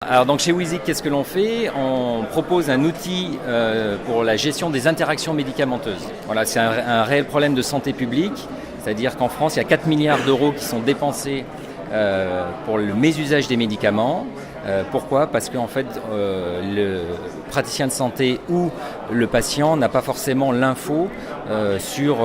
Alors donc chez Wizik, qu'est-ce que l'on fait? On propose un outil pour la gestion des interactions médicamenteuses. Voilà, c'est un réel problème de santé publique, c'est-à-dire qu'en France, il y a 4 milliards d'euros qui sont dépensés pour le mésusage des médicaments. Pourquoi? Parce qu'en fait, le praticien de santé ou le patient n'a pas forcément l'info sur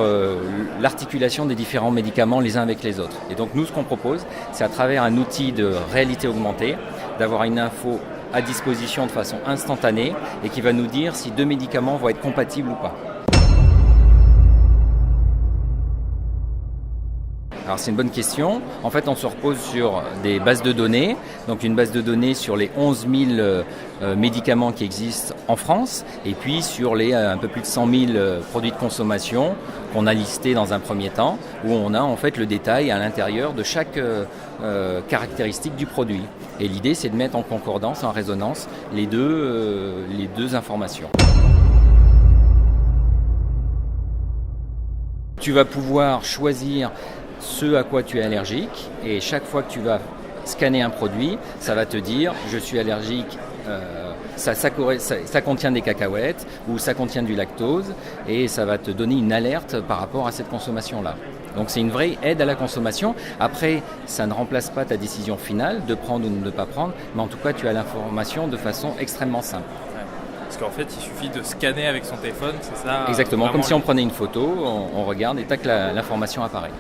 l'articulation des différents médicaments les uns avec les autres. Et donc nous, ce qu'on propose, c'est à travers un outil de réalité augmentée, d'avoir une info à disposition de façon instantanée et qui va nous dire si deux médicaments vont être compatibles ou pas. Alors c'est une bonne question. En fait, on se repose sur des bases de données, donc une base de données sur les 11 000 médicaments qui existent en France, et puis sur les un peu plus de 100 000 produits de consommation qu'on a listés dans un premier temps, où on a en fait le détail à l'intérieur de chaque caractéristique du produit. Et l'idée, c'est de mettre en concordance, en résonance, les deux informations. Tu vas pouvoir choisir ce à quoi tu es allergique, et chaque fois que tu vas scanner un produit, ça va te dire je suis allergique, ça contient des cacahuètes ou ça contient du lactose, et ça va te donner une alerte par rapport à cette consommation-là. Donc c'est une vraie aide à la consommation. Après, ça ne remplace pas ta décision finale de prendre ou de ne pas prendre, mais en tout cas tu as l'information de façon extrêmement simple. Parce qu'en fait, il suffit de scanner avec son téléphone, c'est ça? Exactement, comme si on prenait une photo, on regarde et tac, l'information apparaît.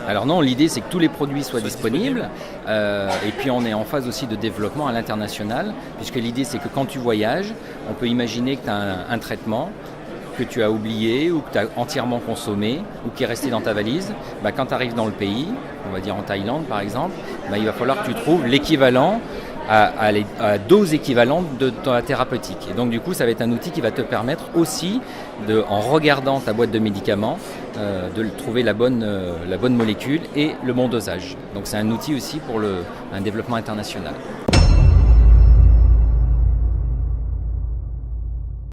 Alors non, l'idée c'est que tous les produits soient disponibles et puis on est en phase aussi de développement à l'international, puisque l'idée c'est que quand tu voyages, on peut imaginer que tu as un traitement que tu as oublié ou que tu as entièrement consommé ou qui est resté dans ta valise. Quand tu arrives dans le pays, on va dire en Thaïlande par exemple, il va falloir que tu trouves l'équivalent à la dose équivalente de ta thérapeutique. Et donc du coup, ça va être un outil qui va te permettre aussi, en regardant ta boîte de médicaments, de trouver la bonne molécule et le bon dosage. Donc c'est un outil aussi pour un développement international.